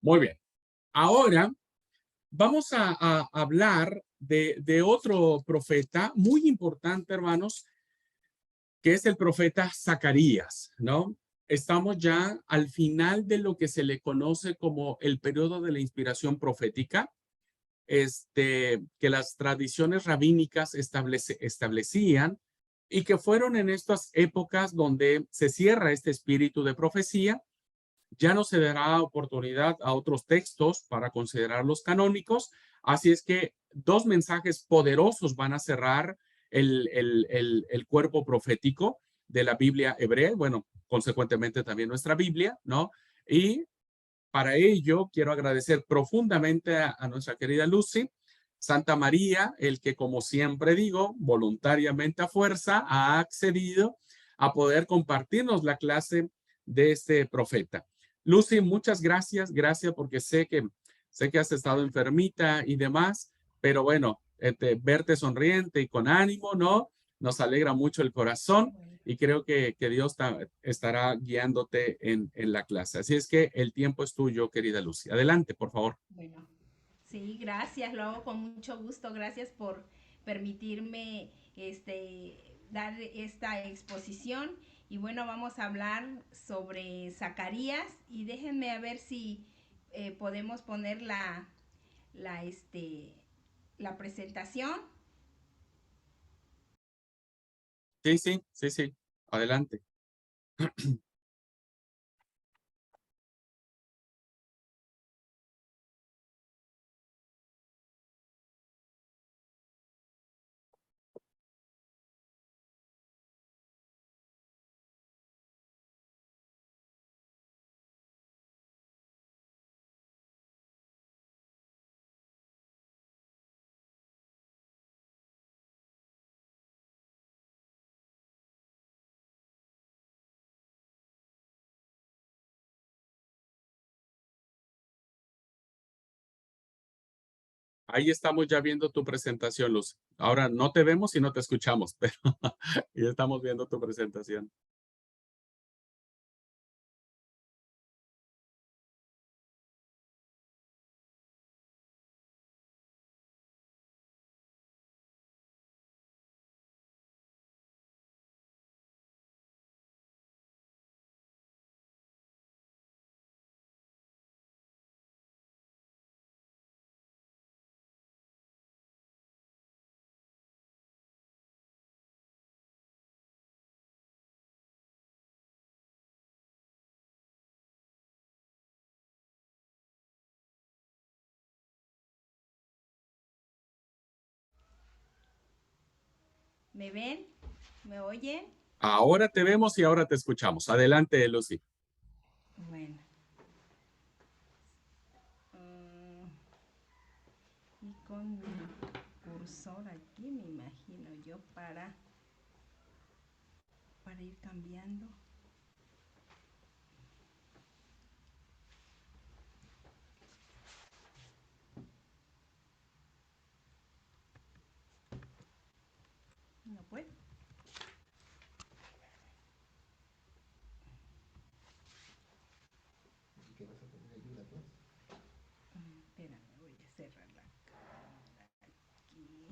Muy bien. Ahora vamos a hablar de otro profeta muy importante, hermanos, que es el profeta Zacarías, ¿no? Estamos ya al final de lo que se le conoce como el periodo de la inspiración profética, que las tradiciones rabínicas establecían y que fueron en estas épocas donde se cierra este espíritu de profecía. Ya no se dará oportunidad a otros textos para considerarlos canónicos, así es que dos mensajes poderosos van a cerrar el cuerpo profético de la Biblia hebrea, bueno, consecuentemente también nuestra Biblia, ¿no? Y para ello quiero agradecer profundamente a nuestra querida Lucy, Santa María, el que como siempre digo, voluntariamente a fuerza ha accedido a poder compartirnos la clase de este profeta. Lucy, muchas gracias, gracias porque sé que has estado enfermita y demás, pero bueno, verte sonriente y con ánimo, ¿no? Nos alegra mucho el corazón Bueno, y creo que Dios estará guiándote en la clase. Así es que el tiempo es tuyo, querida Lucy. Adelante, por favor. bueno, sí, gracias, lo hago con mucho gusto. Gracias por permitirme dar esta exposición. Y bueno, vamos a hablar sobre Zacarías y déjenme a ver si podemos poner la, este, la presentación. Sí, sí, sí, sí. Adelante. Ahí estamos ya viendo tu presentación, Luz. Ahora no te vemos y no te escuchamos, pero ya estamos viendo tu presentación. ¿Me ven? ¿Me oyen? Ahora te vemos y ahora te escuchamos. Adelante, Lucy. Bueno. mm, y con mi cursor aquí, me imagino yo, para ir cambiando. No puedo. Espérame, voy a cerrar la cámara aquí.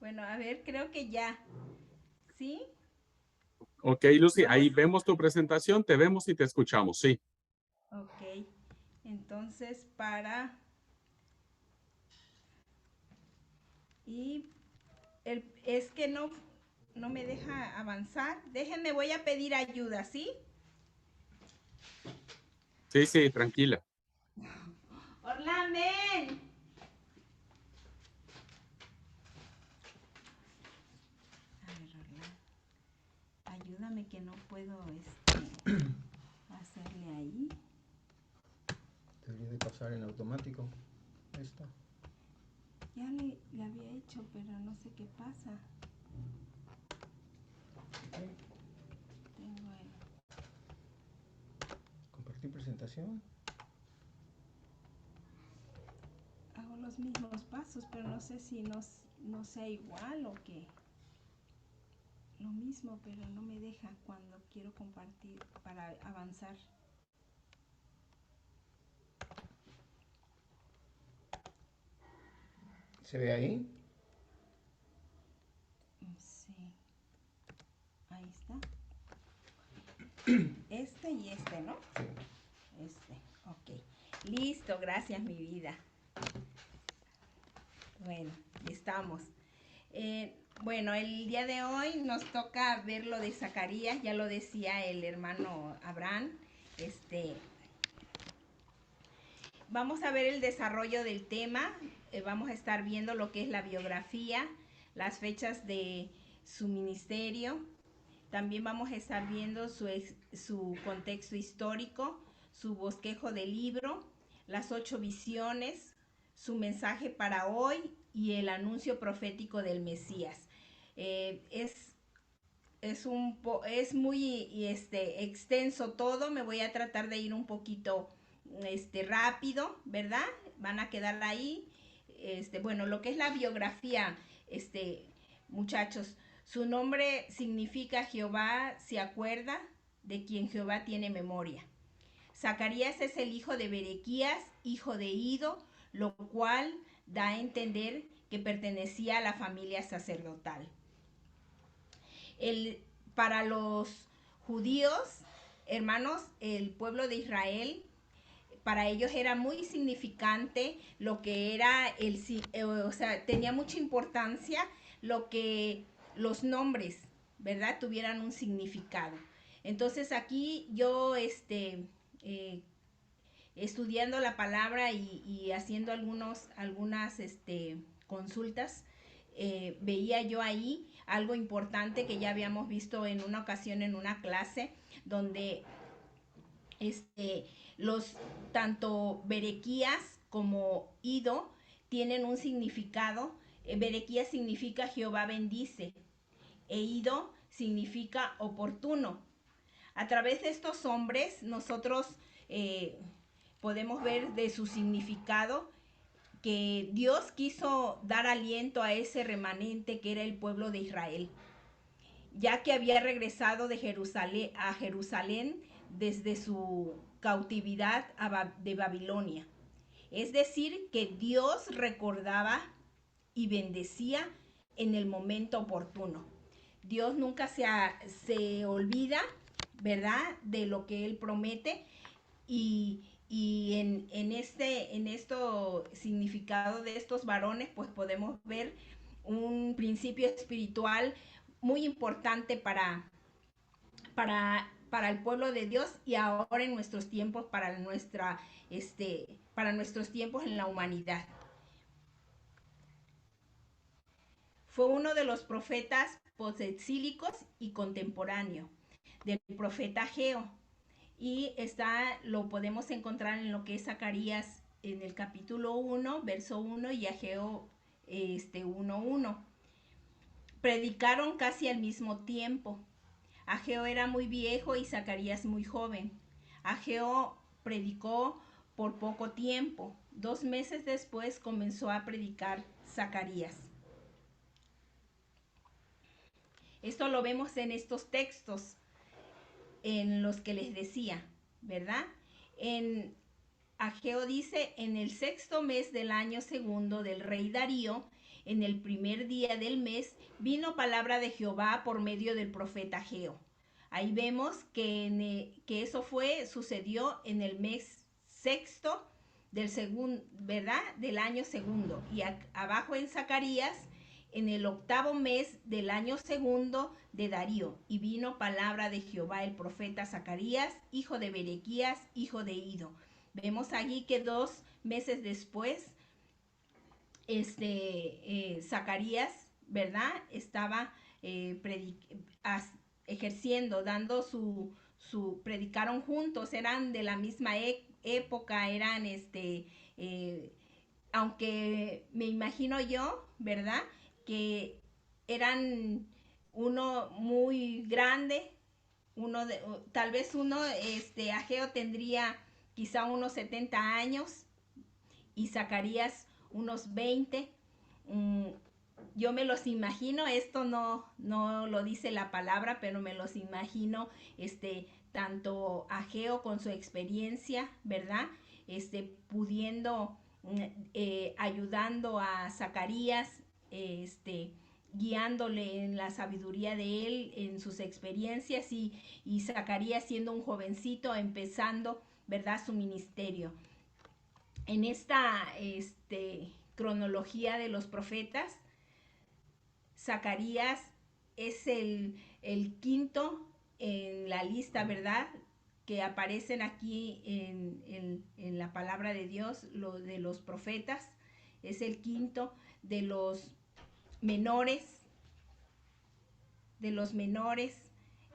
Bueno, a ver, creo que ya. ¿Sí? Ok, Lucy, Vamos. ahí vemos tu presentación, te vemos y te escuchamos, sí. Ok. Entonces, para... Y es que no me deja avanzar. Déjenme, voy a pedir ayuda, ¿sí? Sí, sí, tranquila. Orlán, ven. A ver, Orlán, ayúdame que no puedo hacerle ahí. Debería de pasar en automático esto. Ya le había hecho, pero no sé qué pasa. Okay. Tengo el... Compartir presentación. Hago los mismos pasos, pero no sé si no sea igual o qué. Lo mismo, pero no me deja cuando quiero compartir para avanzar. ¿Se ve ahí? Sí. Ahí está. Este y este, ¿no? Sí. Este, ok. Listo, gracias mi vida. Bueno, estamos. Bueno, el día de hoy nos toca ver lo de Zacarías, ya lo decía el hermano Abraham. Vamos a ver el desarrollo del tema, vamos a estar viendo lo que es la biografía, las fechas de su ministerio, también vamos a estar viendo su contexto histórico, su bosquejo del libro, las 8 visiones, su mensaje para hoy y el anuncio profético del Mesías. Es muy extenso todo, me voy a tratar de ir un poquito rápido, ¿verdad? Van a quedar ahí. Bueno, lo que es la biografía, muchachos, su nombre significa Jehová se acuerda de quien Jehová tiene memoria. Zacarías es el hijo de Berequías, hijo de Ido, lo cual da a entender que pertenecía a la familia sacerdotal. Para los judíos, hermanos, el pueblo de Israel, para ellos era muy significante lo que era o sea, tenía mucha importancia lo que los nombres, ¿verdad? Tuvieran un significado. Entonces aquí yo, estudiando la palabra y haciendo algunas consultas, veía yo ahí algo importante que ya habíamos visto en una ocasión en una clase donde este, los tanto Berequías como Ido tienen un significado. Berequías significa Jehová bendice e Ido significa oportuno. A través de estos hombres nosotros podemos ver de su significado que Dios quiso dar aliento a ese remanente que era el pueblo de Israel, ya que había regresado de Jerusalén desde su cautividad de Babilonia. Es decir, que Dios recordaba y bendecía en el momento oportuno. Dios nunca se olvida, ¿verdad?, de lo que Él promete y en esto significado de estos varones, pues podemos ver un principio espiritual muy importante para el pueblo de Dios y ahora en nuestros tiempos para nuestros tiempos en la humanidad. Fue uno de los profetas posexílicos y contemporáneo del profeta Ageo. Y lo podemos encontrar en lo que es Zacarías en el capítulo 1, verso 1 y Ageo 1:1. Predicaron casi al mismo tiempo. Ageo era muy viejo y Zacarías muy joven. Ageo predicó por poco tiempo. 2 meses después comenzó a predicar Zacarías. Esto lo vemos en estos textos en los que les decía, ¿verdad? En Ageo dice, en el 6º mes del año segundo del rey Darío, en el primer día del mes, vino palabra de Jehová por medio del profeta Ageo. Ahí vemos que eso sucedió en el mes sexto del segundo, ¿verdad? Del año segundo. Y abajo en Zacarías, en el octavo mes del año segundo de Darío. Y vino palabra de Jehová el profeta Zacarías, hijo de Berequías, hijo de Ido. Vemos allí que 2 meses después, Zacarías, ¿verdad? Estaba ejerciendo, dando predicaron juntos, eran de la misma época, eran aunque me imagino yo, ¿verdad? Que eran uno muy grande, tal vez Ageo tendría quizá unos 70 años y Zacarías unos 20. Yo me los imagino, esto no lo dice la palabra, pero me los imagino, tanto Ageo con su experiencia, ¿verdad? Pudiendo, ayudando a Zacarías, guiándole en la sabiduría de él, en sus experiencias, y Zacarías siendo un jovencito, empezando, ¿verdad?, su ministerio. En esta cronología de los profetas, Zacarías es el quinto en la lista, ¿verdad?, que aparecen aquí en la palabra de Dios, lo de los profetas. Es el quinto de los menores.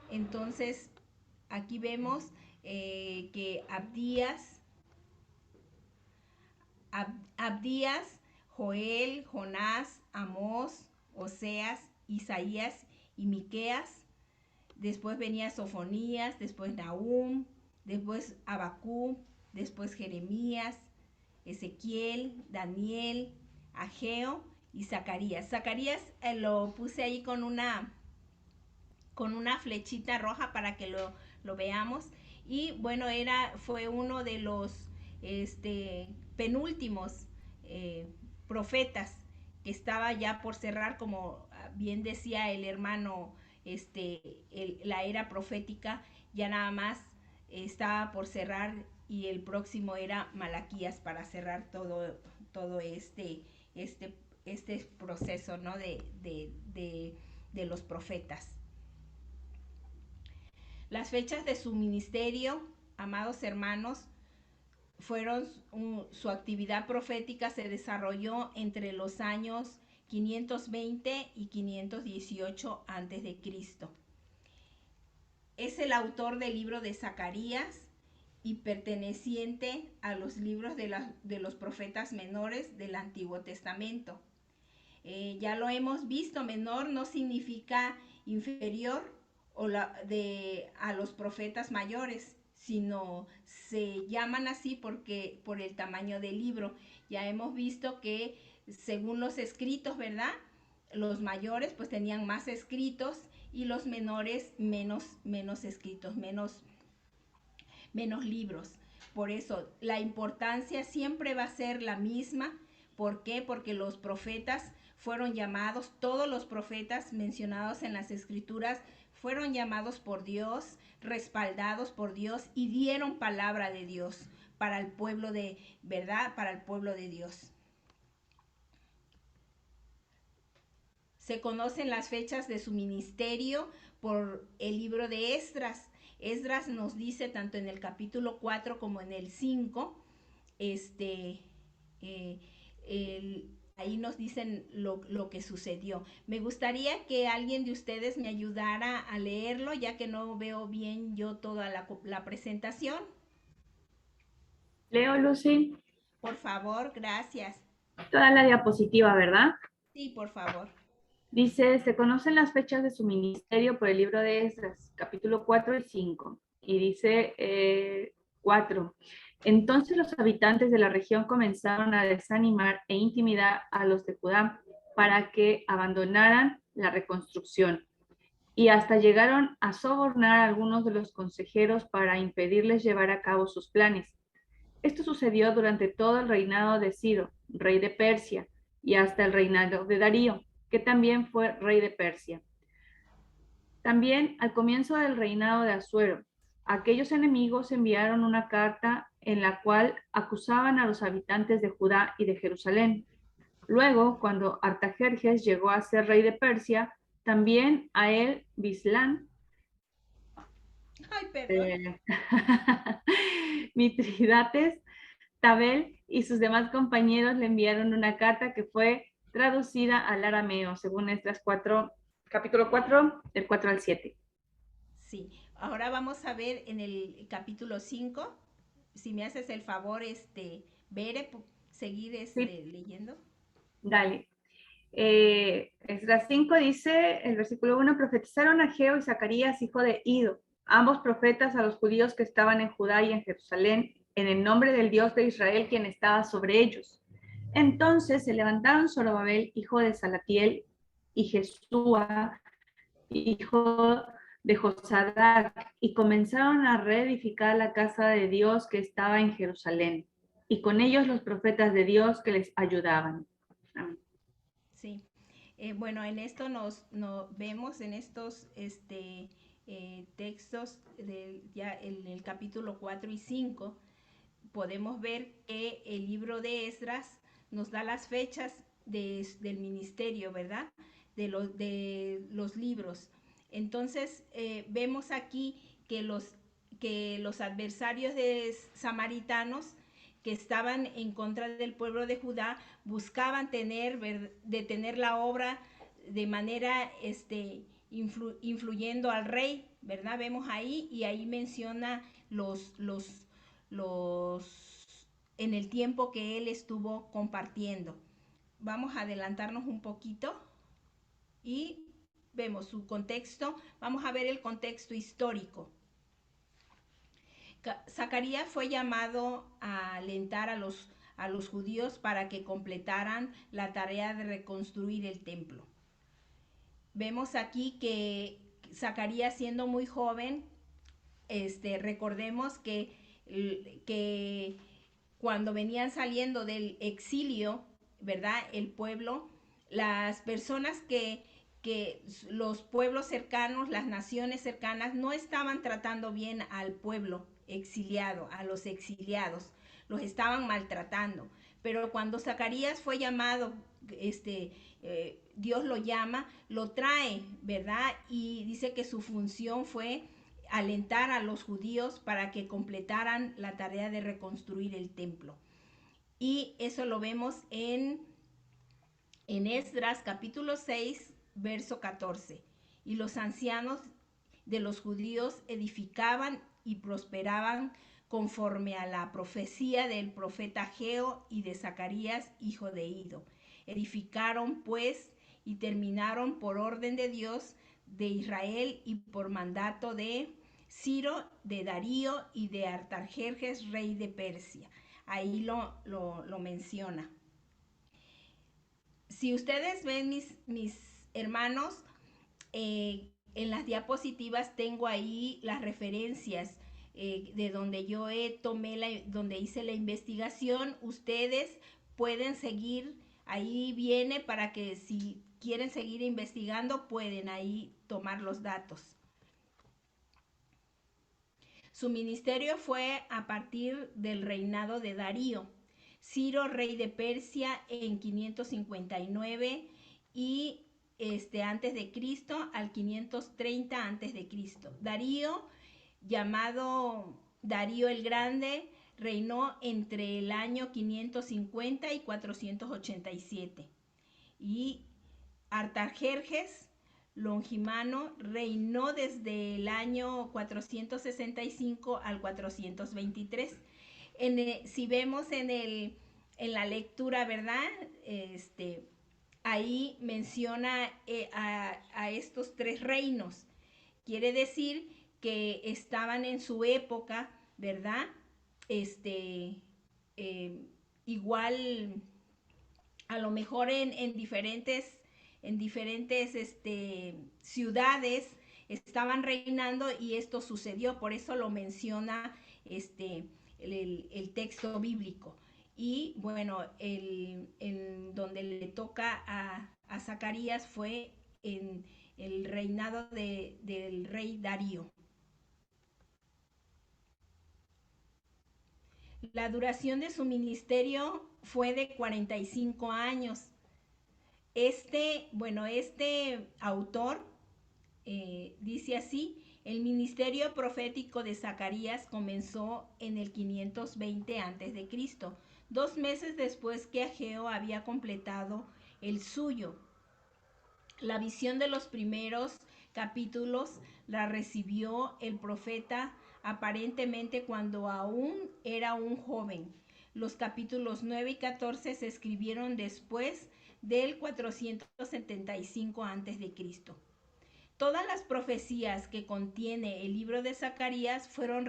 Entonces, aquí vemos que Abdías, Joel, Jonás, Amós, Oseas, Isaías y Miqueas. Después venía Sofonías, después Nahum, después Abacú, después Jeremías, Ezequiel, Daniel, Ageo y Zacarías. Zacarías lo puse ahí con una flechita roja para que lo veamos. Y bueno, fue uno de los penúltimos profetas que estaba ya por cerrar, como bien decía el hermano, la era profética ya nada más estaba por cerrar, y el próximo era Malaquías para cerrar todo este proceso, ¿no?, de los profetas. Las fechas de su ministerio, amados hermanos, su actividad profética se desarrolló entre los años 520 y 518 a.C. Es el autor del libro de Zacarías y perteneciente a los libros de los profetas menores del Antiguo Testamento. Ya lo hemos visto, menor no significa inferior a los profetas mayores, sino se llaman así porque por el tamaño del libro. Ya hemos visto que según los escritos, ¿verdad?, los mayores pues tenían más escritos y los menores menos escritos, menos libros. Por eso la importancia siempre va a ser la misma. ¿Por qué? Porque los profetas fueron llamados, todos los profetas mencionados en las escrituras fueron llamados por Dios, respaldados por Dios, y dieron palabra de Dios para el pueblo de, ¿verdad?, para el pueblo de Dios. Se conocen las fechas de su ministerio por el libro de Esdras. Esdras nos dice tanto en el capítulo 4 como en el 5, ahí nos dicen lo que sucedió. Me gustaría que alguien de ustedes me ayudara a leerlo, ya que no veo bien yo toda la presentación. Leo, Lucy. Por favor, gracias. Toda la diapositiva, ¿verdad? Sí, por favor. Dice, se conocen las fechas de su ministerio por el libro de Esdras, capítulo 4 y 5. Y dice 4. Entonces los habitantes de la región comenzaron a desanimar e intimidar a los de Judá para que abandonaran la reconstrucción. Y hasta llegaron a sobornar a algunos de los consejeros para impedirles llevar a cabo sus planes. Esto sucedió durante todo el reinado de Ciro, rey de Persia, y hasta el reinado de Darío, que también fue rey de Persia. También al comienzo del reinado de Asuero, aquellos enemigos enviaron una carta en la cual acusaban a los habitantes de Judá y de Jerusalén. Luego, cuando Artajerjes llegó a ser rey de Persia, también a él Bislán, Ay, perdón. Mitridates, Tabel y sus demás compañeros le enviaron una carta que fue traducida al arameo, según Esdras 4, capítulo 4, del 4 al 7. Sí, ahora vamos a ver en el capítulo 5, si me haces el favor, Bere, seguir Sí, leyendo. dale. Esdras 5 dice, el versículo 1, profetizaron Ageo y Zacarías, hijo de Ido, ambos profetas a los judíos que estaban en Judá y en Jerusalén, en el nombre del Dios de Israel, quien estaba sobre ellos. Entonces se levantaron Zorobabel, hijo de Salatiel, y Jesúa, hijo de Josadac, y comenzaron a reedificar la casa de Dios que estaba en Jerusalén, y con ellos los profetas de Dios que les ayudaban. Amén. Sí. Bueno, en esto nos vemos en estos textos ya en el capítulo 4 y 5, podemos ver que el libro de Esdras nos da las fechas del ministerio, ¿verdad? De los libros. Entonces, vemos aquí que los adversarios samaritanos que estaban en contra del pueblo de Judá buscaban detener la obra de manera influyendo al rey, ¿verdad? Vemos ahí, y ahí menciona en el tiempo que él estuvo compartiendo. Vamos a adelantarnos un poquito y vemos su contexto. Vamos a ver el contexto histórico. Zacarías fue llamado a alentar a los judíos para que completaran la tarea de reconstruir el templo. Vemos aquí que Zacarías, siendo muy joven, recordemos que cuando venían saliendo del exilio, ¿verdad? El pueblo, las personas que los pueblos cercanos, las naciones cercanas, no estaban tratando bien al pueblo exiliado, a los exiliados, los estaban maltratando. Pero cuando Zacarías fue llamado, Dios lo llama, lo trae, ¿verdad? Y dice que su función fue alentar a los judíos para que completaran la tarea de reconstruir el templo. Y eso lo vemos en Esdras capítulo 6, verso 14. Y los ancianos de los judíos edificaban y prosperaban conforme a la profecía del profeta Ageo y de Zacarías, hijo de Ido. Edificaron pues y terminaron por orden de Dios de Israel y por mandato de Ciro, de Darío y de Artajerjes, rey de Persia. Ahí lo menciona. Si ustedes ven, mis hermanos, en las diapositivas tengo ahí las referencias de donde yo donde hice la investigación. Ustedes pueden seguir, ahí viene para que si quieren seguir investigando pueden ahí tomar los datos. Su ministerio fue a partir del reinado de Darío. Ciro, rey de Persia, en 559 y antes de Cristo al 530 antes de Cristo. Darío, llamado Darío el Grande, reinó entre el año 550 y 487. Y Artajerjes Longimano reinó desde el año 465 al 423. Si vemos en la lectura, ¿verdad? Ahí menciona a estos tres reinos. Quiere decir que estaban en su época, ¿verdad? Igual, a lo mejor en diferentes ciudades estaban reinando y esto sucedió, por eso lo menciona el texto bíblico. Y bueno, en donde le toca a Zacarías fue en el reinado del rey Darío. La duración de su ministerio fue de 45 años. Este autor dice así: el ministerio profético de Zacarías comenzó en el 520 a.C., 2 meses después que Ageo había completado el suyo. La visión de los primeros capítulos la recibió el profeta aparentemente cuando aún era un joven. Los capítulos 9 y 14 se escribieron después del 475 a.C. Todas las profecías que contiene el libro de Zacarías fueron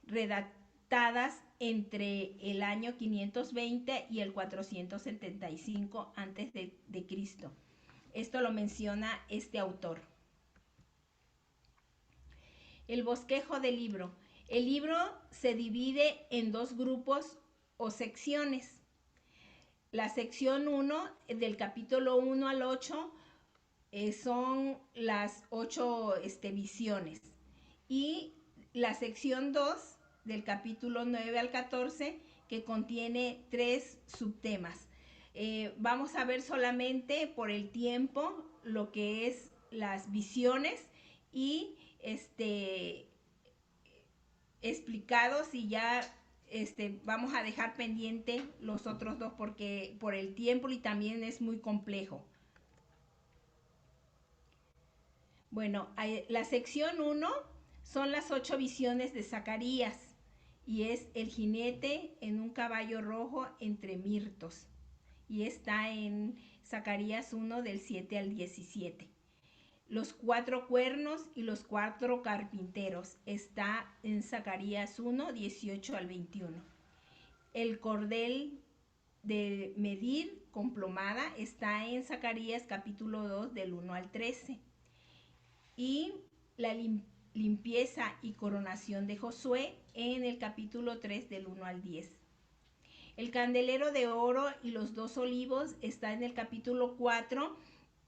redactadas entre el año 520 y el 475 a.C. Esto lo menciona este autor. El bosquejo del libro. El libro se divide en 2 grupos o secciones. La sección 1, del capítulo 1 al 8, son las 8 visiones. Y la sección 2, del capítulo 9 al 14, que contiene 3 subtemas. Vamos a ver solamente por el tiempo lo que es las visiones y explicados, y ya vamos a dejar pendiente los otros 2 porque por el tiempo y también es muy complejo. Bueno, la sección 1 son las 8 visiones de Zacarías y es el jinete en un caballo rojo entre mirtos, y está en Zacarías 1 del 7 al 17. Los 4 cuernos y los 4 carpinteros está en Zacarías 1, 18 al 21. El cordel de medir con plomada está en Zacarías capítulo 2 del 1 al 13. Y la limpieza y coronación de Josué en el capítulo 3 del 1 al 10. El candelero de oro y los 2 olivos está en el capítulo 4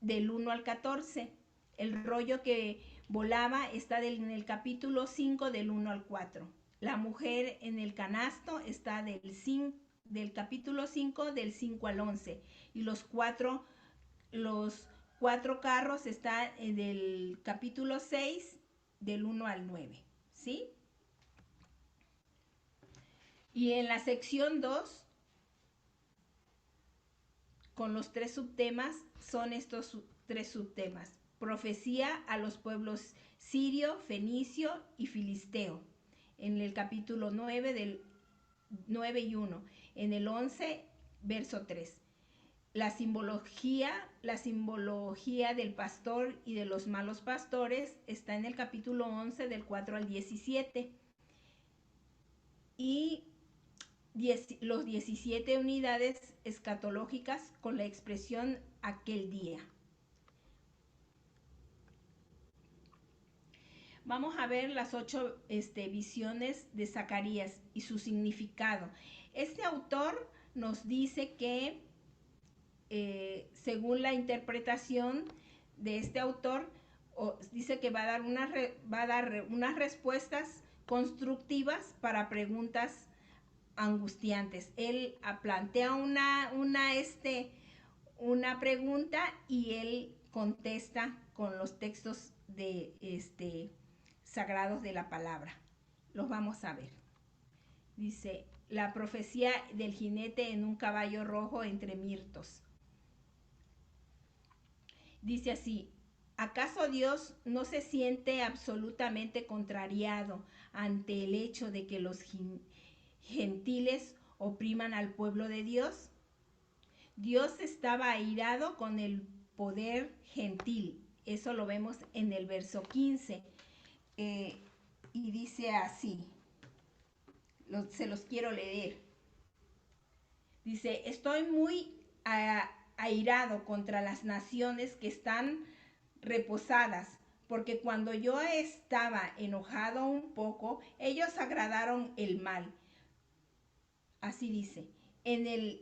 del 1 al 14. El rollo que volaba está en el capítulo 5 del 1 al 4. La mujer en el canasto está del capítulo 5 del 5 al 11. Y los cuatro carros están del capítulo 6 del 1 al 9. ¿Sí? Y en la sección 2, con los 3 subtemas, son estos 3 subtemas: profecía a los pueblos sirio, fenicio y filisteo, en el capítulo 9 del 9 y 1, en el 11 verso 3. La simbología del pastor y de los malos pastores está en el capítulo 11 del 4 al 17. Y los 17 unidades escatológicas con la expresión aquel día. Vamos a ver las 8 visiones de Zacarías y su significado. Este autor nos dice que, según la interpretación de este autor, dice que va a dar unas respuestas constructivas para preguntas angustiantes. Él plantea una pregunta y él contesta con los textos sagrados de la palabra. Los vamos a ver. Dice: la profecía del jinete en un caballo rojo entre mirtos. Dice así: ¿acaso Dios no se siente absolutamente contrariado ante el hecho de que los gentiles opriman al pueblo de Dios? Dios estaba airado con el poder gentil. Eso lo vemos en el verso 15. Y dice así, se los quiero leer. Dice: estoy muy airado contra las naciones que están reposadas, porque cuando yo estaba enojado un poco, ellos agradaron el mal. Así dice: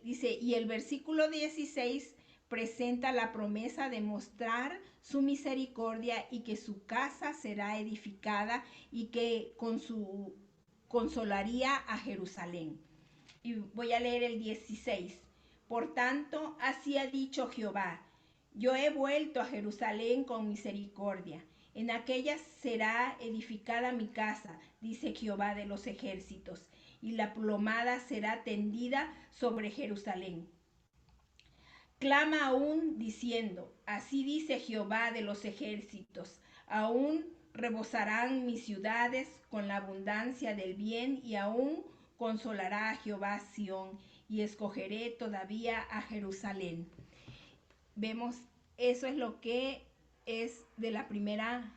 dice, y el versículo 16 presenta la promesa de mostrar su misericordia y que su casa será edificada y que consolaría a Jerusalén. Y voy a leer el 16. Por tanto, así ha dicho Jehová, yo he vuelto a Jerusalén con misericordia. En aquella será edificada mi casa, dice Jehová de los ejércitos, y la plomada será tendida sobre Jerusalén. Clama aún diciendo, así dice Jehová de los ejércitos, aún rebosarán mis ciudades con la abundancia del bien y aún consolará a Jehová Sión y escogeré todavía a Jerusalén. Vemos, eso es lo que es de la primera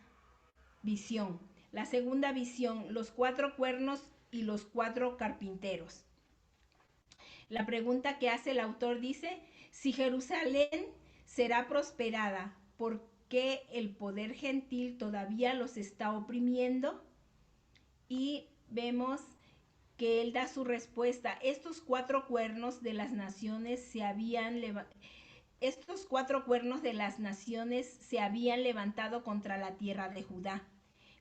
visión. La segunda visión, los 4 cuernos y los 4 carpinteros. La pregunta que hace el autor dice, si Jerusalén será prosperada, ¿por qué el poder gentil todavía los está oprimiendo? Y vemos que él da su respuesta. Estos 4 cuernos de las naciones se habían levantado contra la tierra de Judá,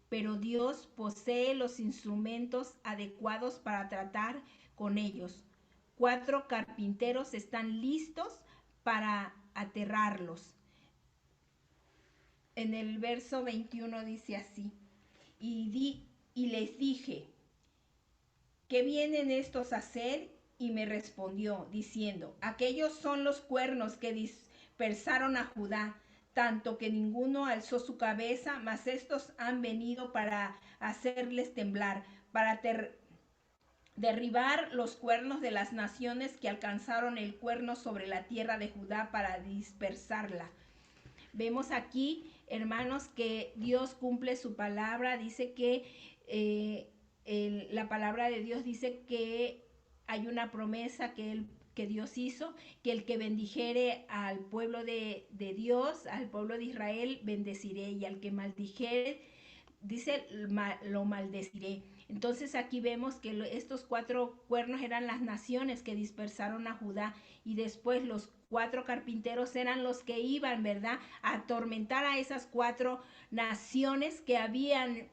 pero Dios posee los instrumentos adecuados para tratar con ellos. 4 carpinteros están listos para aterrarlos. En el verso 21 dice así, y les dije, ¿qué vienen estos a hacer? Y me respondió, diciendo, aquellos son los cuernos que dispersaron a Judá, tanto que ninguno alzó su cabeza, mas estos han venido para hacerles temblar, para derribar los cuernos de las naciones que alcanzaron el cuerno sobre la tierra de Judá para dispersarla. Vemos aquí, hermanos, que Dios cumple su palabra. Dice que la palabra de Dios dice que hay una promesa que Dios hizo, que el que bendijere al pueblo de Dios, al pueblo de Israel, bendeciré, y al que maldijere, dice, lo maldeciré. Entonces aquí vemos que estos 4 cuernos eran las naciones que dispersaron a Judá, y después los 4 carpinteros eran los que iban, ¿verdad?, a atormentar a esas 4 naciones que habían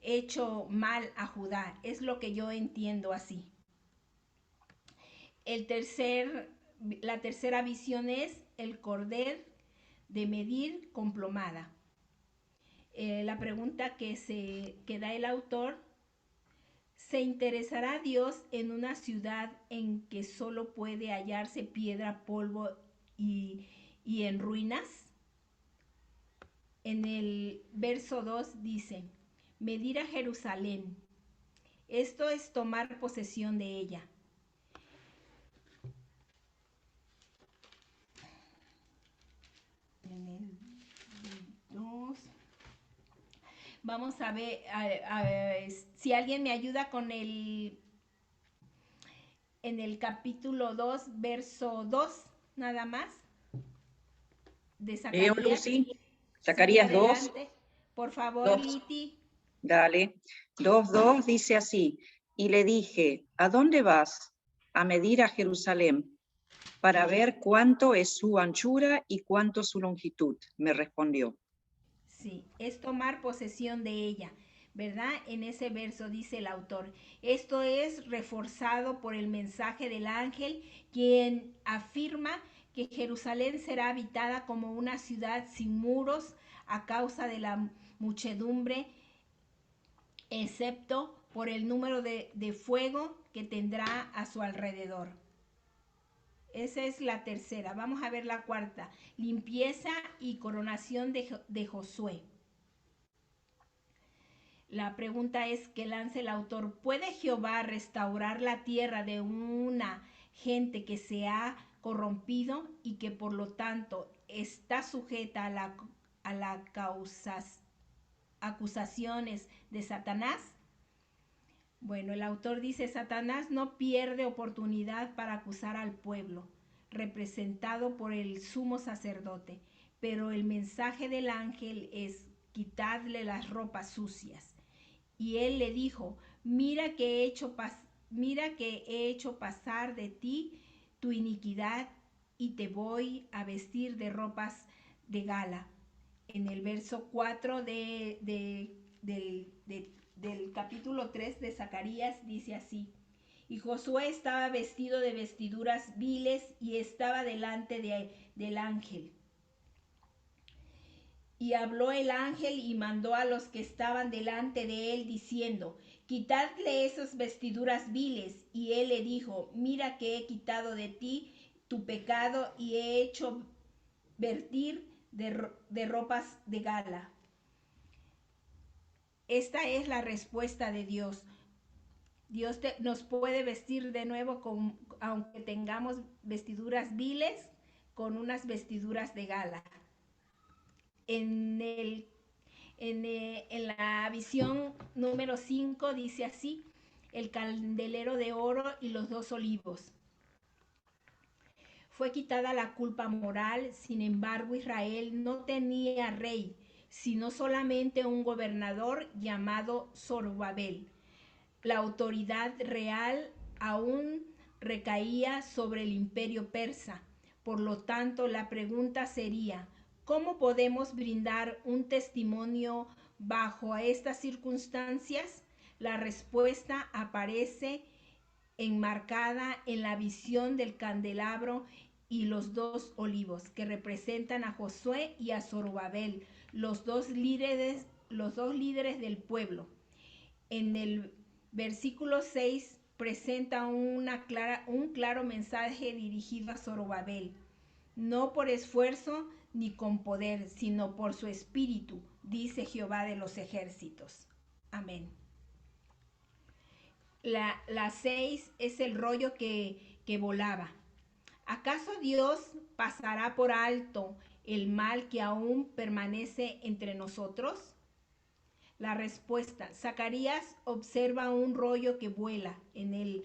hecho mal a Judá. Es lo que yo entiendo así. La tercera visión es el cordel de medir con plomada. La pregunta que da el autor, ¿se interesará Dios en una ciudad en que solo puede hallarse piedra, polvo y en ruinas? En el verso 2 dice, medir a Jerusalén. Esto es tomar posesión de ella. En el 2... Vamos a ver, si alguien me ayuda con en el capítulo 2, verso 2, nada más, de Zacarías. Sí, Zacarías 2. Por favor, 2. Liti. Dale. 2:2 dice así, y le dije, ¿a dónde vas? A medir a Jerusalén, para ver cuánto es su anchura y cuánto su longitud, me respondió. Sí, es tomar posesión de ella, ¿verdad? En ese verso dice el autor. Esto es reforzado por el mensaje del ángel, quien afirma que Jerusalén será habitada como una ciudad sin muros a causa de la muchedumbre, excepto por el número de fuego que tendrá a su alrededor. Esa es la tercera. Vamos a ver la cuarta. Limpieza y coronación de Josué. La pregunta es que lance el autor. ¿Puede Jehová restaurar la tierra de una gente que se ha corrompido y que por lo tanto está sujeta a las acusaciones de Satanás? Bueno, el autor dice, Satanás no pierde oportunidad para acusar al pueblo, representado por el sumo sacerdote, pero el mensaje del ángel es quitadle las ropas sucias. Y él le dijo, mira que he hecho mira que he hecho pasar de ti tu iniquidad y te voy a vestir de ropas de gala. En el verso 4 del capítulo 3 de Zacarías dice así: y Josué estaba vestido de vestiduras viles y estaba delante del ángel. Y habló el ángel y mandó a los que estaban delante de él diciendo: quitadle esas vestiduras viles. Y él le dijo: mira que he quitado de ti tu pecado y he hecho vertir de ropas de gala. Esta es la respuesta de Dios. Dios nos puede vestir de nuevo, aunque tengamos vestiduras viles, con unas vestiduras de gala. En la visión número 5 dice así: el candelero de oro y los 2 olivos. Fue quitada la culpa moral, sin embargo Israel no tenía rey, sino solamente un gobernador llamado Zorobabel. La autoridad real aún recaía sobre el imperio persa. Por lo tanto, la pregunta sería: ¿cómo podemos brindar un testimonio bajo estas circunstancias? La respuesta aparece enmarcada en la visión del candelabro y los 2 olivos, que representan a Josué y a Zorobabel, los dos líderes del pueblo. En el versículo 6 presenta un claro mensaje dirigido a Zorobabel: no por esfuerzo ni con poder, sino por su espíritu, dice Jehová de los ejércitos. Amén. La 6 es el rollo que volaba. ¿Acaso Dios pasará por alto el mal que aún permanece entre nosotros? La respuesta: Zacarías observa un rollo que vuela. En el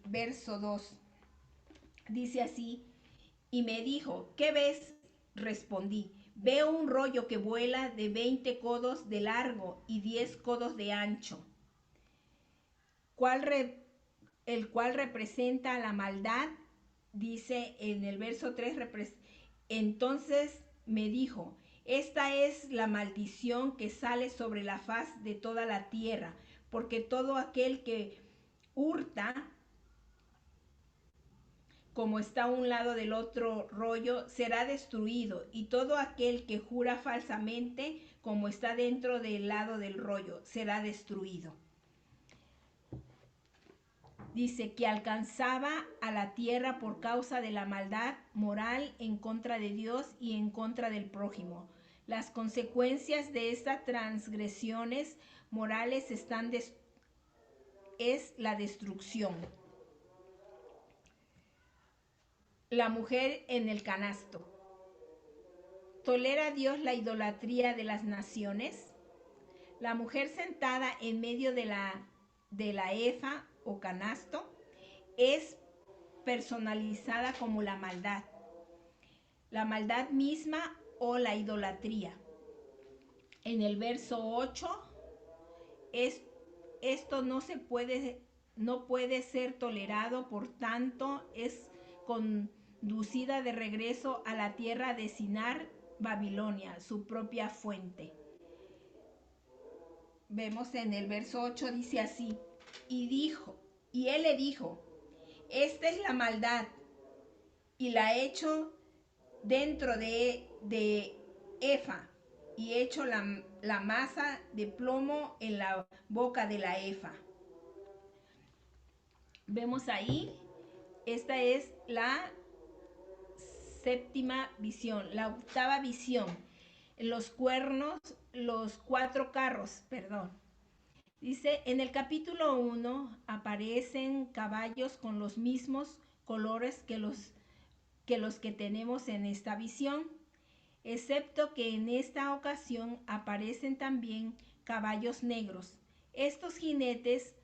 verso 2 dice así: y me dijo: ¿qué ves? Respondí: veo un rollo que vuela de 20 codos de largo y 10 codos de ancho, el cual representa la maldad. Dice en el verso 3, entonces me dijo: esta es la maldición que sale sobre la faz de toda la tierra, porque todo aquel que hurta, como está a un lado del otro rollo, será destruido, y todo aquel que jura falsamente, como está dentro del lado del rollo, será destruido. Dice que alcanzaba a la tierra por causa de la maldad moral en contra de Dios y en contra del prójimo. Las consecuencias de estas transgresiones morales es la destrucción. La mujer en el canasto. ¿Tolera Dios la idolatría de las naciones? La mujer sentada en medio de la efa o canasto es personalizada como la maldad misma o la idolatría. En el verso 8, esto no puede ser tolerado, por tanto es conducida de regreso a la tierra de Sinar, Babilonia, su propia fuente. Vemos en el verso 8, dice así: y él le dijo: esta es la maldad, y la he hecho dentro de efa, y he hecho la masa de plomo en la boca de la efa. Vemos ahí, esta es la séptima visión, la octava visión. Los 4 carros, perdón. Dice, en el capítulo 1 aparecen caballos con los mismos colores que los que tenemos en esta visión, excepto que en esta ocasión aparecen también caballos negros. Estos jinetes,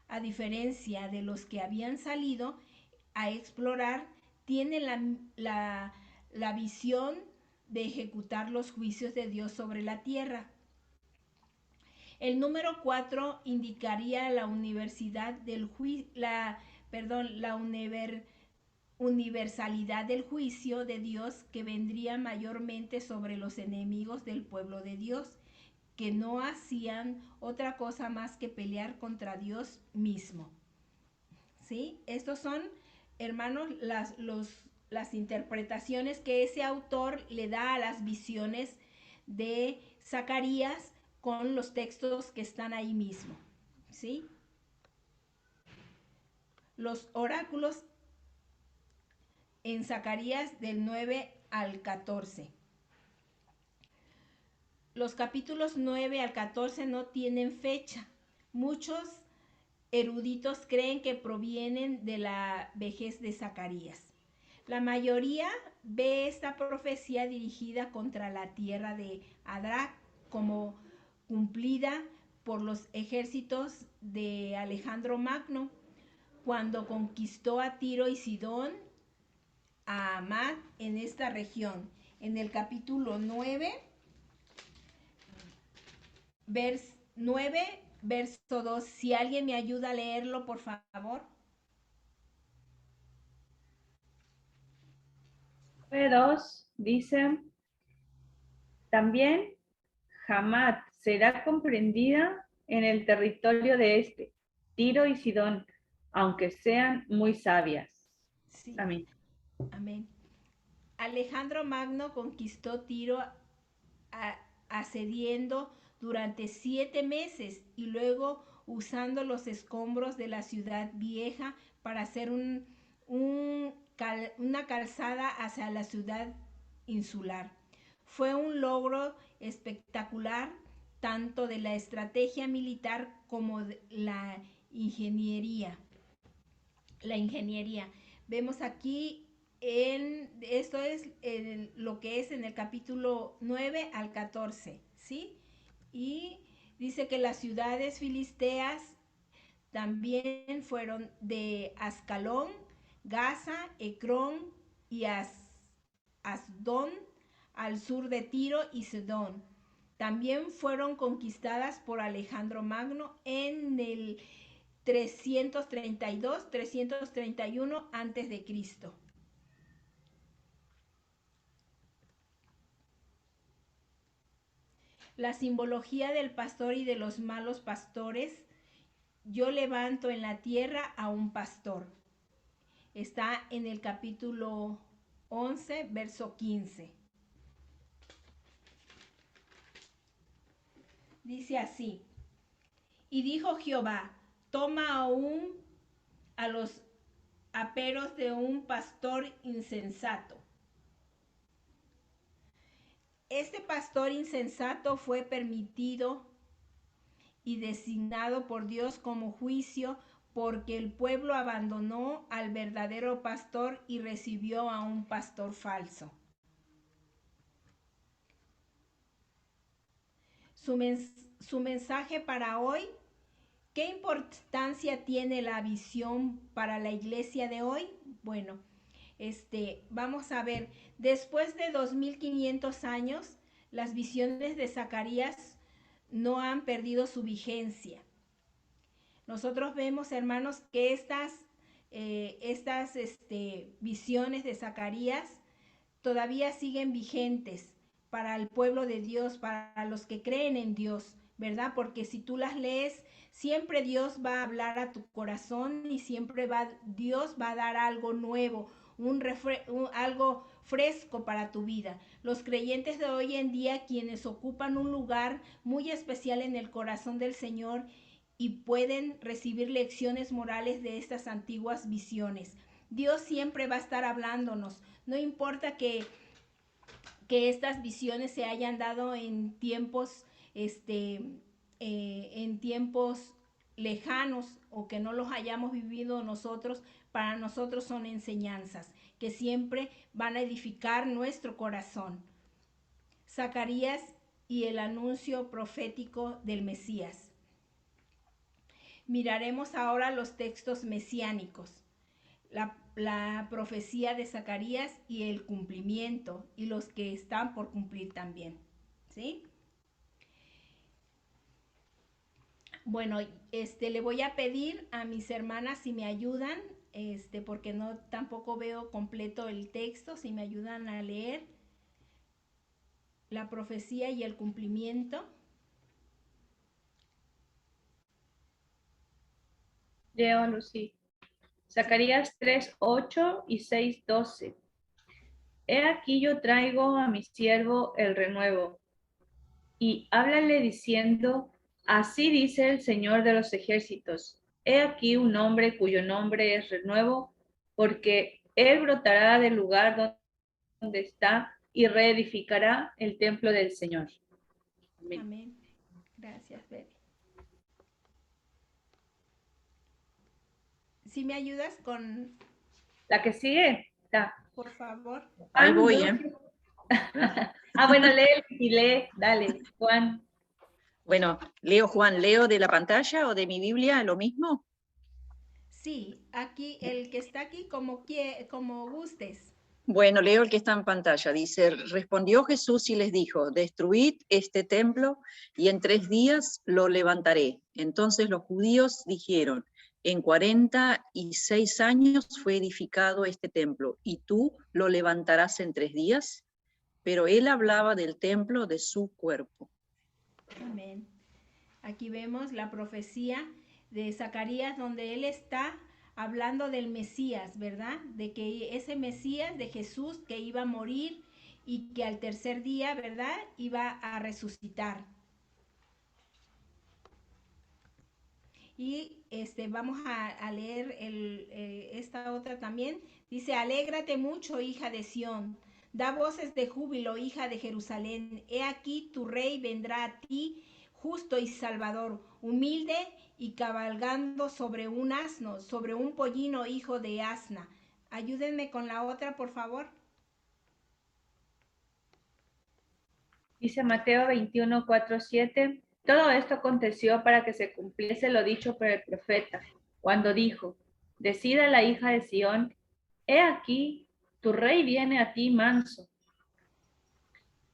a diferencia de los que habían salido a explorar, tienen la visión de ejecutar los juicios de Dios sobre la tierra. El número 4 indicaría la universidad del universalidad del juicio de Dios que vendría mayormente sobre los enemigos del pueblo de Dios, que no hacían otra cosa más que pelear contra Dios mismo. ¿Sí? Estos son, hermanos, las interpretaciones que ese autor le da a las visiones de Zacarías con los textos que están ahí mismo. ¿Sí? Los oráculos en Zacarías del 9 al 14. Los capítulos 9 al 14 no tienen fecha. Muchos eruditos creen que provienen de la vejez de Zacarías. La mayoría ve esta profecía dirigida contra la tierra de Hadrach como cumplida por los ejércitos de Alejandro Magno cuando conquistó a Tiro y Sidón, a Amad en esta región. En el capítulo 9, verso 2. Si alguien me ayuda a leerlo, por favor. 2 dice, también Hamat será comprendida en el territorio de este, Tiro y Sidón, aunque sean muy sabias. Sí. Amén. Amén. Alejandro Magno conquistó Tiro asediando durante 7 meses y luego usando los escombros de la ciudad vieja para hacer una calzada hacia la ciudad insular. Fue un logro espectacular tanto de la estrategia militar como de la ingeniería. Vemos aquí esto es lo que es en el capítulo 9 al 14, ¿sí? Y dice que las ciudades filisteas también fueron de Ascalón, Gaza, Ecrón y Asdón, al sur de Tiro y Sidón. También fueron conquistadas por Alejandro Magno en el 332-331 antes de Cristo. La simbología del pastor y de los malos pastores. Yo levanto en la tierra a un pastor. Está en el capítulo 11, verso 15. Dice así: y dijo Jehová, toma aún a los aperos de un pastor insensato. Este pastor insensato fue permitido y designado por Dios como juicio porque el pueblo abandonó al verdadero pastor y recibió a un pastor falso. Su mensaje para hoy: ¿qué importancia tiene la visión para la iglesia de hoy? Bueno, vamos a ver, después de 2500 años, las visiones de Zacarías no han perdido su vigencia. Nosotros vemos, hermanos, que estas visiones de Zacarías todavía siguen vigentes para el pueblo de Dios, para los que creen en Dios, ¿verdad? Porque si tú las lees, siempre Dios va a hablar a tu corazón y siempre Dios va a dar algo nuevo, algo fresco para tu vida. Los creyentes de hoy en día, quienes ocupan un lugar muy especial en el corazón del Señor y pueden recibir lecciones morales de estas antiguas visiones. Dios siempre va a estar hablándonos, no importa que estas visiones se hayan dado en tiempos, lejanos o que no los hayamos vivido nosotros. Para nosotros son enseñanzas que siempre van a edificar nuestro corazón. Zacarías y el anuncio profético del Mesías. Miraremos ahora los textos mesiánicos, la profecía de Zacarías y el cumplimiento, y los que están por cumplir también, ¿sí? Bueno, le voy a pedir a mis hermanas si me ayudan, porque no tampoco veo completo el texto, si me ayudan a leer la profecía y el cumplimiento. Leo, Lucy. Zacarías 3:8 y 6:12. He aquí yo traigo a mi siervo el renuevo, y háblale diciendo, así dice el Señor de los ejércitos, he aquí un hombre cuyo nombre es renuevo, porque él brotará del lugar donde está y reedificará el templo del Señor. Amén. Amén. Gracias, Betty. Si me ayudas con, La que sigue, está. por favor. Ahí Juan voy, 12. Bueno, lee y lee, dale, Juan. Bueno, leo Juan, ¿leo de la pantalla o de mi Biblia, lo mismo? Sí, aquí, el que está aquí como gustes. Bueno, leo el que está en pantalla. Dice, respondió Jesús y les dijo, destruid este templo y en 3 días lo levantaré. Entonces los judíos dijeron, en 46 años fue edificado este templo y tú lo levantarás en 3 días. Pero él hablaba del templo de su cuerpo. Amén. Aquí vemos la profecía de Zacarías donde él está hablando del Mesías, ¿verdad? De que ese Mesías de Jesús que iba a morir y que al tercer día, ¿verdad? Iba a resucitar. Y vamos a leer esta otra también. Dice, alégrate mucho, hija de Sión. Da voces de júbilo, hija de Jerusalén. He aquí tu rey vendrá a ti, justo y salvador, humilde y cabalgando sobre un asno, sobre un pollino, hijo de asna. Ayúdenme con la otra, por favor. Dice Mateo 21:4-7. Todo esto aconteció para que se cumpliese lo dicho por el profeta, cuando dijo, decida la hija de Sión, he aquí, tu rey viene a ti manso,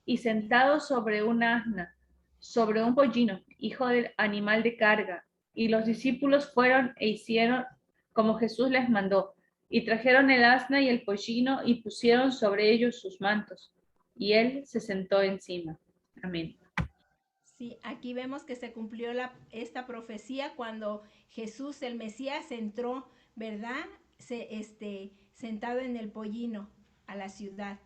y sentado sobre un asna, sobre un pollino, hijo del animal de carga. Y los discípulos fueron e hicieron como Jesús les mandó, y trajeron el asna y el pollino y pusieron sobre ellos sus mantos, y él se sentó encima. Amén. Sí, aquí vemos que se cumplió esta profecía cuando Jesús, el Mesías, entró, ¿verdad? Sentado en el pollino a la ciudad.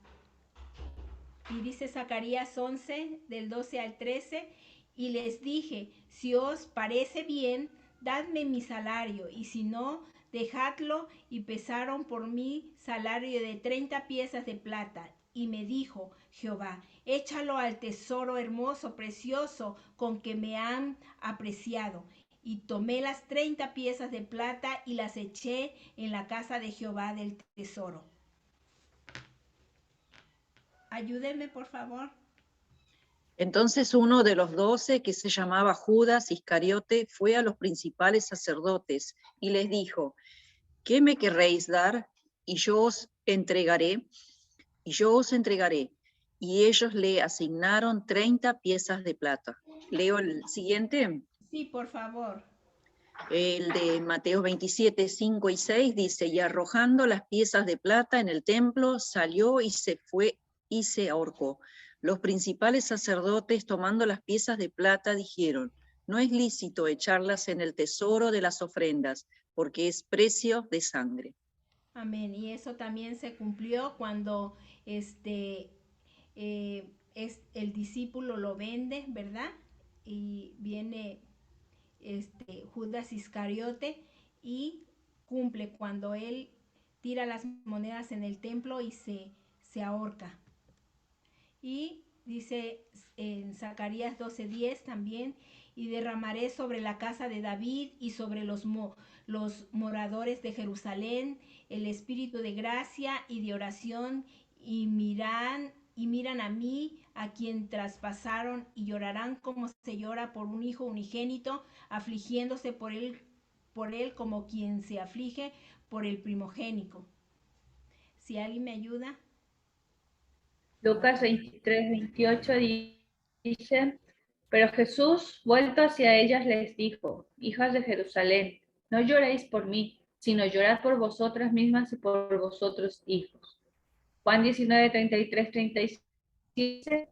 Y dice Zacarías 11, del 12 al 13, y les dije, si os parece bien, dadme mi salario, y si no, dejadlo, y pesaron por mí salario de 30 piezas de plata. Y me dijo Jehová, échalo al tesoro hermoso, precioso, con que me han apreciado. Y tomé las 30 piezas de plata y las eché en la casa de Jehová del tesoro. Ayúdenme, por favor. Entonces uno de los 12, que se llamaba Judas Iscariote, fue a los principales sacerdotes y les dijo, ¿qué me querréis dar? Y yo os entregaré. Y ellos le asignaron 30 piezas de plata. Leo el siguiente. Sí, por favor. El de Mateo 27, 5 y 6 dice, y arrojando las piezas de plata en el templo, salió y se fue y se ahorcó. Los principales sacerdotes, tomando las piezas de plata, dijeron, no es lícito echarlas en el tesoro de las ofrendas, porque es precio de sangre. Amén. Y eso también se cumplió cuando el discípulo lo vende, ¿verdad? Y viene Judas Iscariote y cumple cuando él tira las monedas en el templo y se ahorca. Y dice en Zacarías 12:10 también, y derramaré sobre la casa de David y sobre los moradores de Jerusalén el espíritu de gracia y de oración, y miran a mí, a quien traspasaron, y llorarán como se llora por un hijo unigénito, afligiéndose por él como quien se aflige por el primogénito. Si alguien me ayuda. Lucas 23:28 dice, Pero Jesús, vuelto hacia ellas, les dijo: hijas de Jerusalén, no lloréis por mí, sino llorad por vosotras mismas y por vosotros hijos. Juan 19, 33, 37.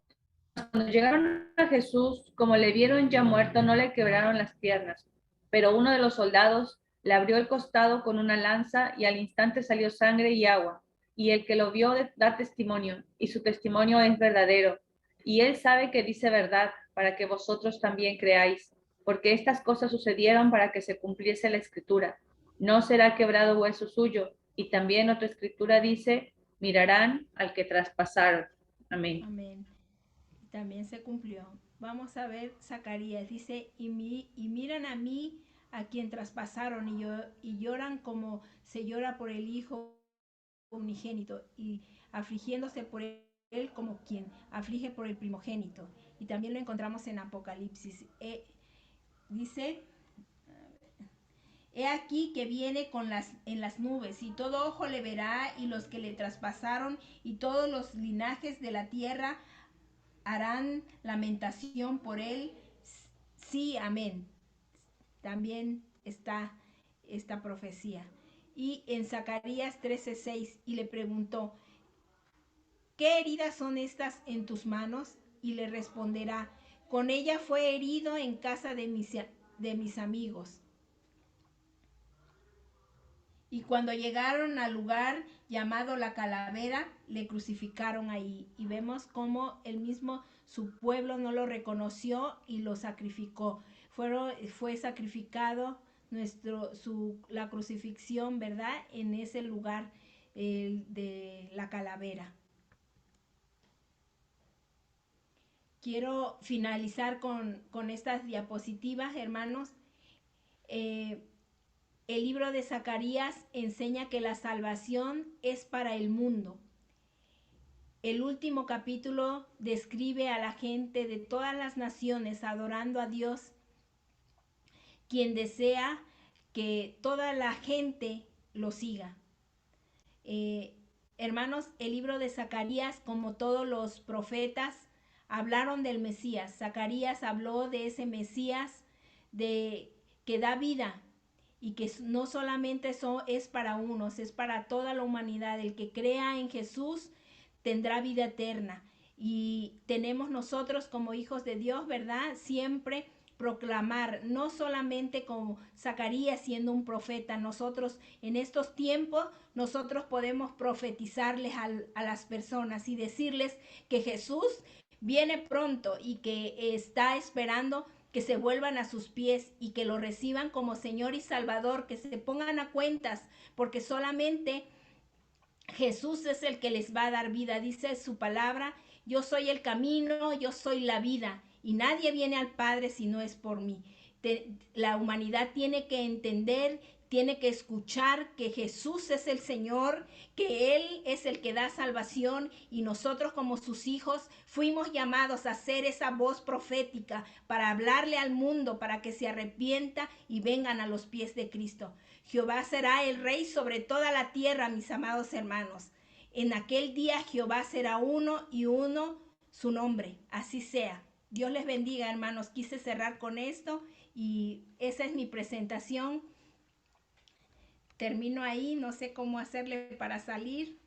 Cuando llegaron a Jesús, como le vieron ya muerto, no le quebraron las piernas, pero uno de los soldados le abrió el costado con una lanza y al instante salió sangre y agua. Y el que lo vio da testimonio, y su testimonio es verdadero. Y él sabe que dice verdad, para que vosotros también creáis, porque estas cosas sucedieron para que se cumpliese la escritura. No será quebrado hueso suyo. Y también otra escritura dice: mirarán al que traspasaron. Amén. Amén. Y también se cumplió. Vamos a ver Zacarías. Dice, y miran a mí, a quien traspasaron, y lloran como se llora por el Hijo unigénito, y afligiéndose por él como quien aflige por el primogénito. Y también lo encontramos en Apocalipsis. Dice, he aquí que viene en las nubes, y todo ojo le verá, y los que le traspasaron, y todos los linajes de la tierra harán lamentación por él. Sí, amén. También está esta profecía. Y en Zacarías 13:6, y le preguntó, ¿qué heridas son estas en tus manos? Y le responderá, con ella fue herido en casa de mis amigos. Y cuando llegaron al lugar llamado la Calavera, le crucificaron ahí. Y vemos cómo el mismo su pueblo no lo reconoció y lo sacrificó. Fue sacrificado la crucifixión, ¿verdad? En ese lugar de la Calavera. Quiero finalizar con estas diapositivas, hermanos. El libro de Zacarías enseña que la salvación es para el mundo. El último capítulo describe a la gente de todas las naciones adorando a Dios, quien desea que toda la gente lo siga. Hermanos, el libro de Zacarías, como todos los profetas, hablaron del Mesías. Zacarías habló de ese Mesías que da vida, y que no solamente eso es para unos, es para toda la humanidad. El que crea en Jesús tendrá vida eterna. Y tenemos nosotros como hijos de Dios, ¿verdad? Siempre proclamar, no solamente como Zacarías siendo un profeta, nosotros en estos tiempos, nosotros podemos profetizarles a las personas y decirles que Jesús viene pronto y que está esperando que se vuelvan a sus pies y que lo reciban como Señor y Salvador, que se pongan a cuentas, porque solamente Jesús es el que les va a dar vida. Dice su palabra, yo soy el camino, yo soy la vida, y nadie viene al Padre si no es por mí. La humanidad tiene que entender, tiene que escuchar que Jesús es el Señor, que Él es el que da salvación, y nosotros como sus hijos fuimos llamados a ser esa voz profética para hablarle al mundo, para que se arrepienta y vengan a los pies de Cristo. Jehová será el Rey sobre toda la tierra, mis amados hermanos. En aquel día Jehová será uno y uno su nombre. Así sea. Dios les bendiga, hermanos. Quise cerrar con esto y esa es mi presentación. Termino ahí, no sé cómo hacerle para salir.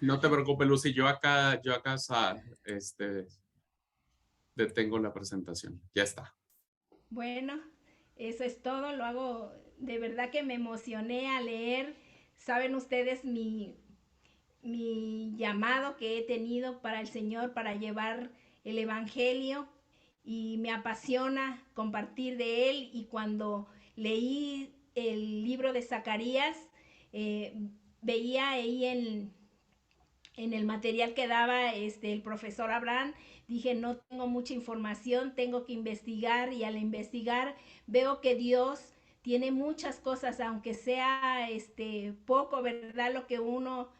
No te preocupes, Lucy, yo acá detengo la presentación. Ya está. Bueno, eso es todo. Lo hago, de verdad que me emocioné a leer. Saben ustedes mi llamado que he tenido para el Señor, para llevar el Evangelio, y me apasiona compartir de él. Y cuando leí el libro de Zacarías, veía ahí en el material que daba el profesor Abraham, dije, no tengo mucha información, tengo que investigar, y al investigar veo que Dios tiene muchas cosas, aunque sea poco, ¿verdad? Lo que uno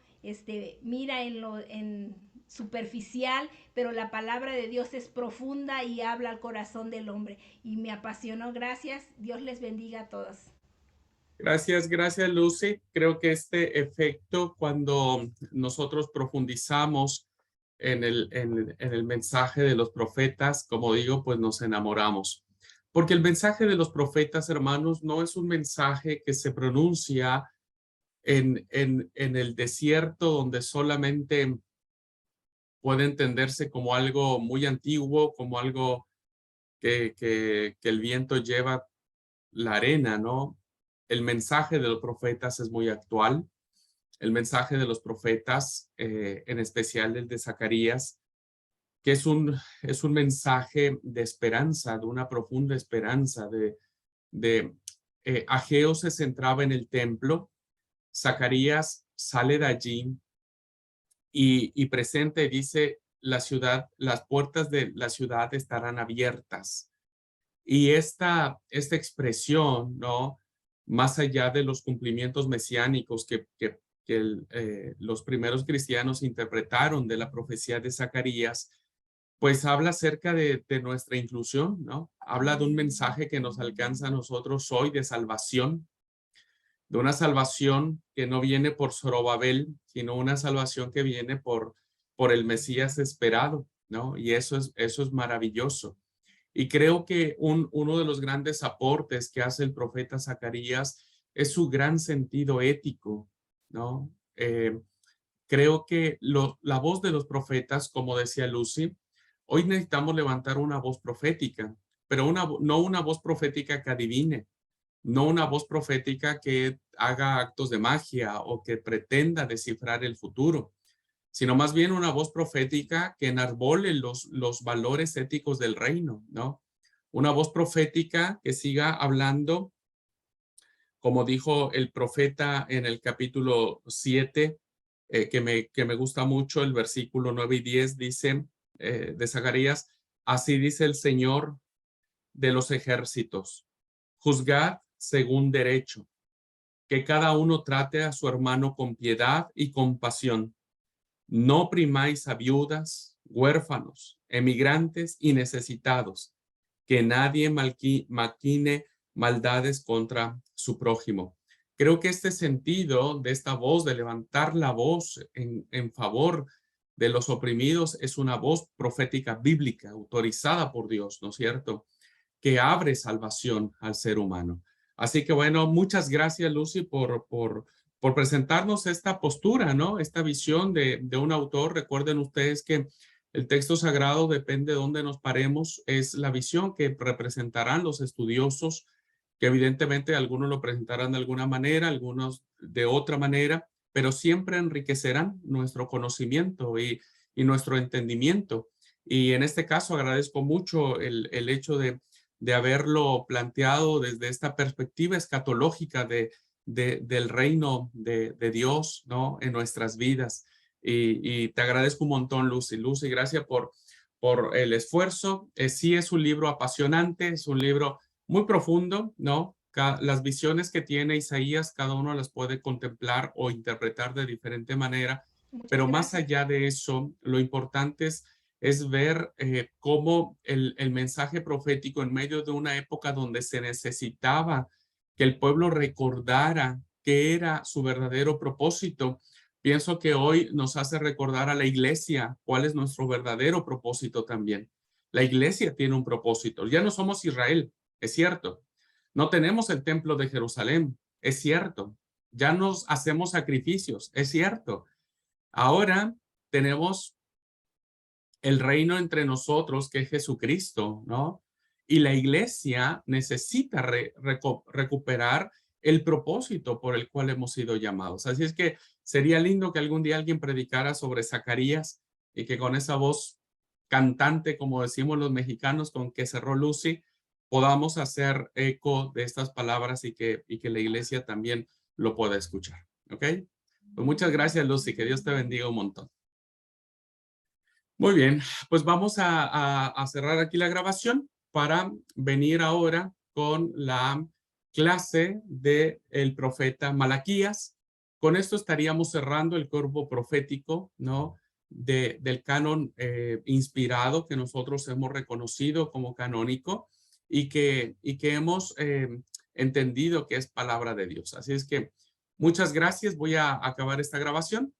mira en superficial, pero la palabra de Dios es profunda y habla al corazón del hombre, y me apasionó. Gracias, Dios les bendiga a todos. Gracias, Lucy. Creo que este efecto, cuando nosotros profundizamos en el mensaje de los profetas, como digo, pues nos enamoramos. Porque el mensaje de los profetas, hermanos, no es un mensaje que se pronuncia en el desierto, donde solamente puede entenderse como algo muy antiguo, como algo que el viento lleva la arena, ¿no? El mensaje de los profetas es muy actual. El mensaje de los profetas, en especial el de Zacarías, que es un mensaje de esperanza, de una profunda esperanza, Ageo se centraba en el templo, Zacarías sale de allí y presenta y dice, la ciudad, las puertas de la ciudad estarán abiertas. Y esta expresión, ¿no? Más allá de los cumplimientos mesiánicos que los primeros cristianos interpretaron de la profecía de Zacarías, pues habla acerca de nuestra inclusión, ¿no? Habla de un mensaje que nos alcanza a nosotros hoy de salvación, de una salvación que no viene por Zorobabel, sino una salvación que viene por el Mesías esperado, ¿no? Y eso es maravilloso. Y creo que uno de los grandes aportes que hace el profeta Zacarías es su gran sentido ético, ¿no? Creo que la voz de los profetas, como decía Lucy, hoy necesitamos levantar una voz profética, pero no una voz profética que adivine, no una voz profética que haga actos de magia o que pretenda descifrar el futuro, sino más bien una voz profética que enarbole los valores éticos del reino, ¿no? Una voz profética que siga hablando, como dijo el profeta en el capítulo 7, que me gusta mucho, el versículo 9 y 10 dice, de Zacarías, así dice el Señor de los ejércitos, juzgad según derecho, que cada uno trate a su hermano con piedad y compasión. No oprimáis a viudas, huérfanos, emigrantes y necesitados, que nadie maquine maldades contra su prójimo. Creo que este sentido de esta voz, de levantar la voz en favor de los oprimidos, es una voz profética bíblica, autorizada por Dios, ¿no es cierto?, que abre salvación al ser humano. Así que bueno, muchas gracias, Lucy, por presentarnos esta postura, ¿no? Esta visión de un autor. Recuerden ustedes que el texto sagrado, depende de dónde nos paremos, es la visión que representarán los estudiosos, que evidentemente algunos lo presentarán de alguna manera, algunos de otra manera, pero siempre enriquecerán nuestro conocimiento y nuestro entendimiento. Y en este caso agradezco mucho el hecho de haberlo planteado desde esta perspectiva escatológica del reino de Dios, ¿no?, en nuestras vidas. Y te agradezco un montón, Lucy. Lucy, gracias por el esfuerzo. Sí, es un libro apasionante, es un libro muy profundo, ¿no? Las visiones que tiene Isaías, cada uno las puede contemplar o interpretar de diferente manera, pero más allá de eso, lo importante es ver cómo el mensaje profético, en medio de una época donde se necesitaba que el pueblo recordara qué era su verdadero propósito. Pienso que hoy nos hace recordar a la iglesia cuál es nuestro verdadero propósito también. La iglesia tiene un propósito. Ya no somos Israel, es cierto. No tenemos el templo de Jerusalén, es cierto. Ya nos hacemos sacrificios, es cierto. Ahora tenemos el reino entre nosotros, que es Jesucristo, ¿no? Y la iglesia necesita recuperar el propósito por el cual hemos sido llamados. Así es que sería lindo que algún día alguien predicara sobre Zacarías y que con esa voz cantante, como decimos los mexicanos, con que cerró Lucy, podamos hacer eco de estas palabras y que la iglesia también lo pueda escuchar. ¿Ok? Pues muchas gracias, Lucy. Que Dios te bendiga un montón. Muy bien, pues vamos a cerrar aquí la grabación para venir ahora con la clase del profeta Malaquías. Con esto estaríamos cerrando el cuerpo profético, ¿no?, del canon inspirado que nosotros hemos reconocido como canónico y que hemos entendido que es palabra de Dios. Así es que muchas gracias. Voy a acabar esta grabación